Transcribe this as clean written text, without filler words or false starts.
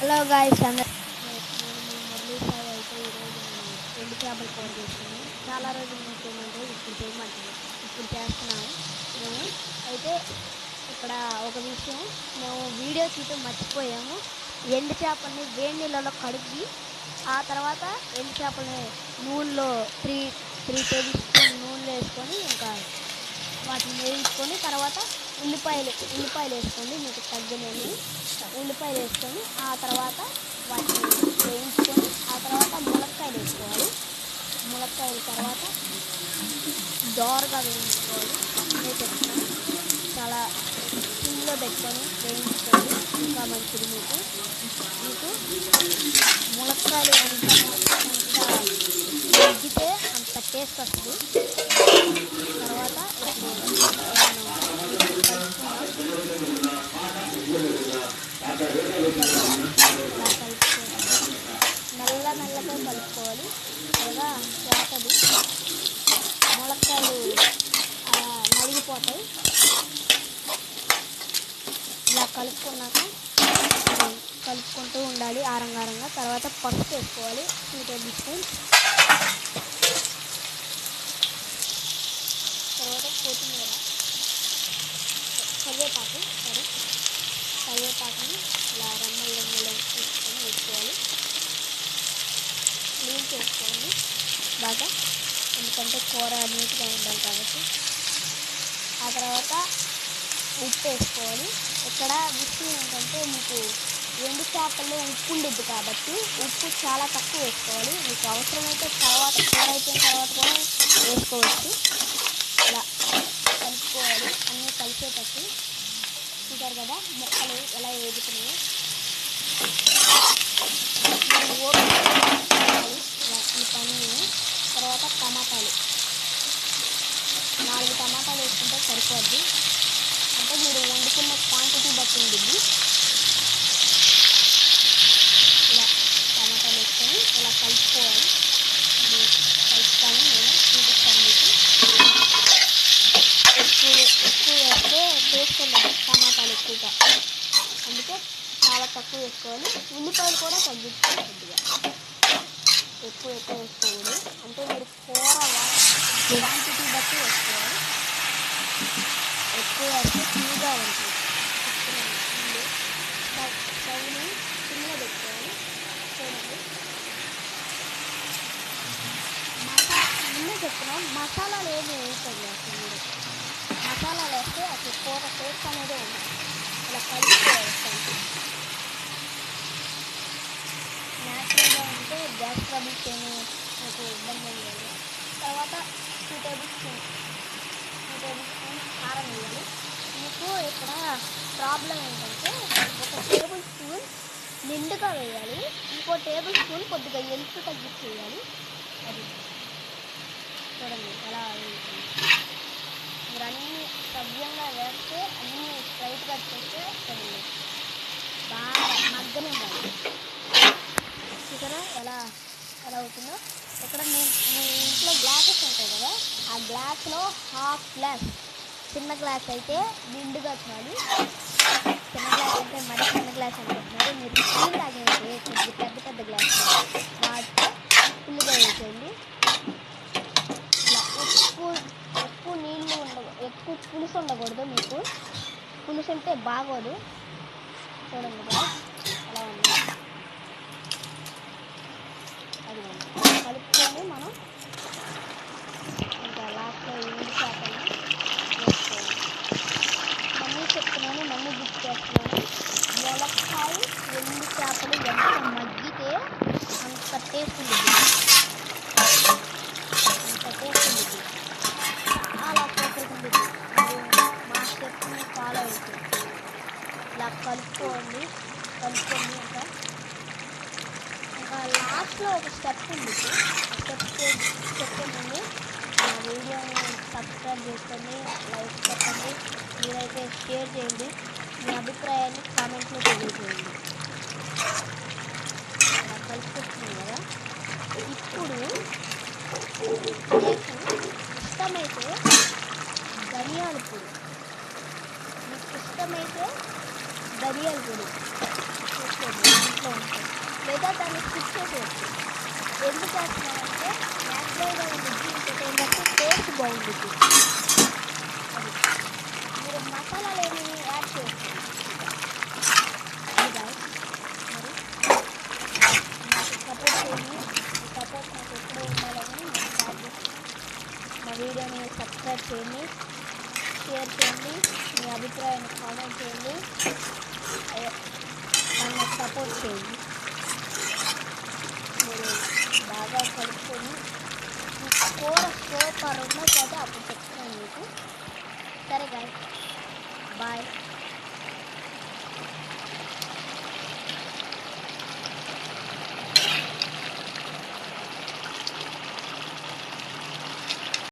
Hello guys అందరూ, నేను మీ మురళీ సాయి. అయితే ఈరోజు మనం ఎండు చేపల కూర చేస్తున్నాము. చాలా రోజుల నుంచి ఏమంటే ఇప్పుడు చేస్తున్నాము మేము. అయితే ఇక్కడ ఒక విషయం, మేము వీడియో తీయటం మర్చిపోయాము. ఎండు చేపల్ని వేడి నీళ్ళలో కడిగి ఆ తర్వాత ఎండు చేపల్ని నూనెలో త్రీ టేబుల్ స్పూన్ నూనెలో వేసుకొని ఇంకా వాటిని వేయించుకొని తర్వాత ఉల్లిపాయలు వేసుకోండి, మీకు తగ్గినవి ఉల్లిపాయలు వేసుకొని ఆ తర్వాత వాటిని వేయించుకొని ఆ తర్వాత ములక్కాయలు వేసుకోవాలి. ములక్కాయల తర్వాత దోరగా వేయించుకోవాలి. అన్నీ పెట్టుకొని చాలా సిమ్లో పెట్టుకొని వేయించుకోండి, ఇంకా మంచిది. మీకు ములక్కాయలు ఎంత మగ్గితే అంత టేస్ట్ వస్తుంది. తర్వాత మెల్లగా కలుపుకోవాలి. లేదా పోతుంది, ములక్కాయలు నలిగిపోతాయి. ఇలా కలుపుకుంటూ ఉండాలి ఆరంగా. తర్వాత పసుపు వేసుకోవాలి 2 టేబుల్ స్పూన్. తర్వాత కొత్తిమీర, కరివేపాకుని ఇలా రెమ్మలు వేసుకొని వేసుకోవాలి. క్లీన్ చేసుకోండి బాగా, ఎందుకంటే కూర నీట్గా ఉండాలి కాబట్టి. ఆ తర్వాత ఉప్పు వేసుకోవాలి. ఇక్కడ విషయం ఏంటంటే, మీకు ఎండు చేపల్లో ఉప్పు ఉండద్దు కాబట్టి ఉప్పు చాలా తక్కువ వేసుకోవాలి. మీకు అవసరమైతే తర్వాత కూర అయిపోయిన తర్వాత కూడా వేసుకోవచ్చు. ఇలా కలుపుకోవాలి, అన్నీ కలిసేటట్టు. చూసారు కదా ముక్కలు ఎలా వేగుతున్నాయో. ఈ పన్నీని తర్వాత టమాటాలు 4 టమాటాలు వేసుకుంటే సరిపోద్ది. అంటే మీరు వండుకున్న క్వాంటిటీ బట్టి ఉంటుంది. ఇలా టమాటాలు వేసుకొని ఇలా కలుపుకోవాలి. కలుపుతాను, నేను చూపిస్తాను మీకు. ఎక్కువ వేస్తే టేస్ట్ ఉండదు టమాటాలు ఎక్కువగా, అందుకే చాలా తక్కువ వేసుకోవాలి. ఉల్లిపాయలు కూడా తగ్గించుకోవాలి కొద్దిగా, ఎక్కువ వేసుకోకూడదు. అంటే మీరు కూర క్వాంటిటీ బట్టి వేసుకోవాలి. ఎక్కువ వేస్తే తీగా ఉంటుంది. స్టవ్ని సిమ్లో పెట్టుకోవాలి. చూడండి, ముందే చెప్తున్నాం, మసాలాలు ఏమి వేయకండి. అసలు మీరు మసాలాలు వేస్తే అసలు కూర టేస్ట్ అనేది ఉంటుంది. ఇలా కలిపి న్యాచురల్గా ఉంటే గ్యాస్ ట్రబుల్స్ ఏమి మీకు ఇబ్బంది లేదు. తర్వాత 2 టేబుల్ స్పూన్ కారం వేయాలి. మీకు ఇక్కడ ప్రాబ్లం ఏంటంటే, 1 టేబుల్ స్పూన్ నిండుగా వేయాలి, ఇంకో టేబుల్ స్పూన్ కొద్దిగా ఎలుపు తగ్గించి వేయాలి. అది చూడండి ఎలా వేయాలి. మీరు అన్నీ సవ్యంగా వేస్తే, అన్నీ స్ట్రైట్గా చేస్తే చూడండి బాగా మగ్గనివ్వాలి. చూసారా ఎలా అవుతుందో. ఇక్కడ మీ ఇంట్లో గ్లాసెస్ ఉంటాయి కదా, ఆ గ్లాస్లో హాఫ్ గ్లాస్, చిన్న గ్లాస్ అయితే నిండుగా చాలు. చిన్న గ్లాస్ అంటే మరి చిన్న గ్లాస్ అనుకుంటున్నారు మీరు. స్టీల్ తాగేది పెద్ద గ్లాస్ వాటితో ఫుల్గా వేసేయండి. ఇలా ఎక్కువ నీళ్ళు ఎక్కువ పులుసు ఉండకూడదు. మీకు పులుసు అంటే బాగోదు. చూడండి అలా ఉంది. అది కలుపుకొని మనం ఇంకా లాస్ట్లో ఎండు చేపలు వేసుకోవాలి. మళ్ళీ చెప్తున్నాను, మళ్ళీ గుర్తు చేస్తున్నాను, ములక్కాయ ఎండు చేపలు ఎంత మగ్గితే అంత టేస్ట్ ఉంటుంది. చాలా సూపర్ ఉంటుంది. మీరు మా స్టెప్ని ఫాలో అవుతుంది. ఇలా కలుపుకోండి. ఇంకా లాస్ట్లో ఒక స్టెప్ ఉంది. ఆ స్టెప్ చెప్పే ముందు నా వీడియోని సబ్స్క్రైబ్ చేసుకోండి, లైక్ చెప్పండి, మీరైతే షేర్ చేయండి, మీ అభిప్రాయాన్ని కామెంట్లో తెలియజేయండి. అలా కలుపుకొస్తుంది కదా. ఇప్పుడు మీకు ఇష్టమైతే ధనియాల పొడి, ధనియాల పొడి చూసుకోండి ఇంట్లో లేదా దాన్ని స్కిప్ చేసేయచ్చు. ఎందుకు చేస్తున్నానంటే న్యాచురల్గా ఉండిద్ది, ఇంకోటి ఏంటంటే టేస్ట్ బాగుండిద్ది. అది మీరు మసాలాలు ఏమి యాడ్ చేసుకోండి. అది guys. మరి నాకు సపోర్ట్ చేయండి. ఈ సపోర్ట్ నాకు ఎప్పుడూ ఉండాలని నేను ప్రార్థిస్తున్నాను. మా వీడియోని సబ్స్క్రైబ్ చేయండి, షేర్ చేయండి, మీ అభిప్రాయాన్ని కామెంట్ చేయండి, నన్ను సపోర్ట్ చేయండి. మీరు బాగా కలుపుకొని ఈ కూర సూపర్ ఉన్నది కదా, అప్పుడు చెప్తున్నాను మీకు. సరే గాయస్, బాయ్.